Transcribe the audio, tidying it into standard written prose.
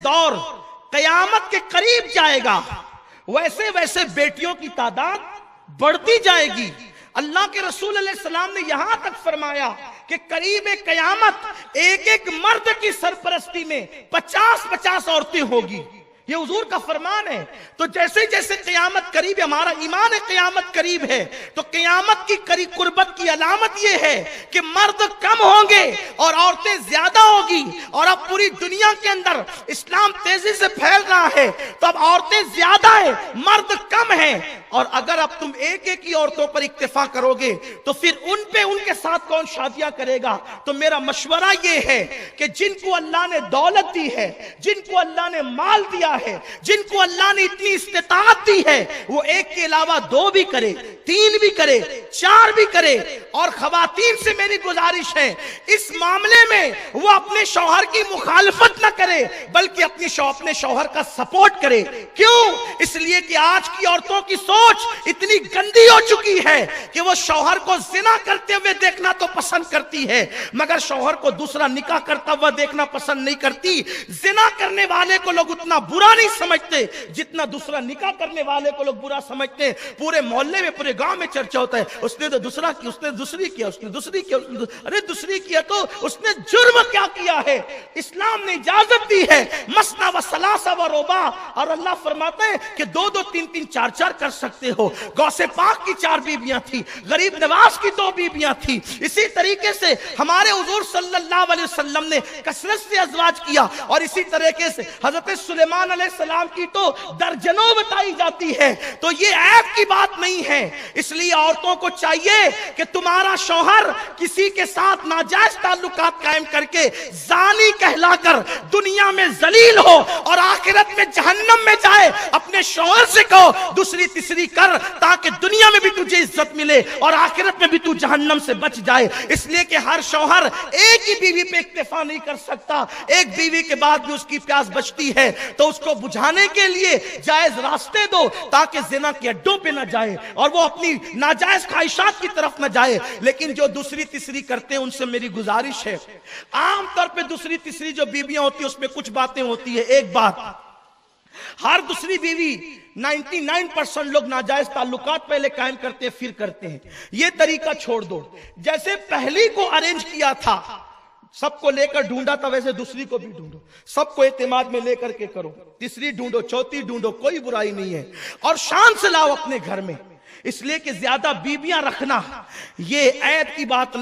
دور قیامت کے قریب جائے گا ویسے ویسے بیٹیوں کی تعداد بڑھتی جائے گی۔ اللہ کے رسول علیہ السلام نے یہاں تک فرمایا کہ قریب قیامت ایک ایک مرد کی سرپرستی میں 50-50 عورتیں ہوگی، یہ حضور کا فرمان ہے۔ تو جیسے جیسے قیامت قریب ہے، ہمارا ایمان ہے قیامت قریب ہے، تو قیامت کی قریب قربت کی علامت یہ ہے کہ مرد کم ہوں گے اور عورتیں زیادہ ہوگی۔ اور اب پوری دنیا کے اندر اسلام تیزی سے پھیل رہا ہے، تو اب عورتیں زیادہ ہیں، مرد کم ہیں۔ اور اگر اب تم ایک ایک ہی عورتوں پر اکتفا کرو گے تو پھر ان کے ساتھ کون شادیاں کرے گا؟ تو میرا مشورہ یہ ہے کہ جن کو اللہ نے دولت دی ہے، جن کو اللہ نے مال دیا ہے، جن کو اللہ نے اتنی استطاعت دی ہے، وہ ایک کے علاوہ 2 بھی کرے، 3 بھی کرے، 4 بھی کرے۔ اور خواتین سے میری گزارش ہے اس معاملے میں وہ اپنے شوہر کی مخالفت نہ کرے بلکہ اپنے شوہر کا سپورٹ کرے۔ کیوں؟ اس لیے کہ آج کی عورتوں کی سوچ اتنی گندی ہو چکی ہے کہ وہ شوہر کو زنا کرتے ہوئے دیکھنا تو پسند کرتی ہے مگر شوہر کو دوسرا نکاح کرتا ہوا دیکھنا پسند نہیں کرتی۔ زنا کرنے والے کو لوگ اتنا برا نہیں سمجھتے جتنا دوسرا نکاح کرنے والے کو لوگ برا سمجھتے ہیں۔ پورے محلے میں، پورے گاؤں میں چرچا ہوتا ہے، اس نے تو دوسرا کیا، اس نے دوسری کیا، اس نے دوسری کیا، ارے دوسری کیا تو اس نے جرم کیا کیا ہے؟ اسلام نے اجازت دی ہے مثنی و ثلاثہ و رباع، اور اللہ فرماتا ہے کہ 2-2 3-3 4-4 کر سکتے ہو۔ غوث پاک کی 4 بیویاں تھی، غریب نواز کی 2 بیویاں تھی۔ اسی طریقے سے ہمارے حضور صلی اللہ علیہ وسلم نے کثرت سے ازواج کیا، اور اسی طریقے سے حضرت سلیمان علیہ السلام کی تو درجنوں بتائی جاتی ہے۔ تو یہ عیب کی بات نہیں ہے، اس لیے عورتوں کو چاہیے کہ تمہارا شوہر کسی کے ساتھ ناجائز تعلقات قائم کر کے زانی کہلا کر دنیا میں ذلیل ہو اور آخرت میں جہنم میں جائے، اپنے شوہر سے کہو دوسری تیسری کر تاکہ دنیا میں بھی تجھے عزت ملے اور آخرت میں بھی تو جہنم سے بچ جائے۔ اس لیے کہ ہر شوہر ایک ہی بیوی پہ اکتفا نہیں کر سکتا، ایک بیوی کے بعد بھی اس کی پیاس بچتی ہے، تو اس کو بجھانے کے لیے جائز راستے دو تاکہ زنا کے اڈوں پہ نہ جائے اور وہ اپنی ناجائز خواہشات کی طرف نہ جائے۔ لیکن جو دوسری تیسری کرتے ہیں ان سے میری گزارش ہے، عام طور پہ دوسری تیسری جو بیویاں ہوتی ہیں اس میں کچھ باتیں ہوتی ہے۔ ایک بات، ہر دوسری بیوی 99% لوگ ناجائز تعلقات پہلے قائم کرتے ہیں پھر کرتے ہیں، یہ طریقہ چھوڑ دو۔ جیسے پہلی کو ارینج کیا تھا، سب کو لے کر ڈھونڈا تھا، ویسے دوسری کو بھی ڈھونڈو، سب کو اعتماد میں لے کر کے کرو، تیسری ڈھونڈو، چوتھی ڈھونڈو، کوئی برائی نہیں ہے، اور شان سے لاؤ اپنے گھر میں۔ اس لیے کہ زیادہ بیویاں رکھنا یہ عیب کی بات نہیں۔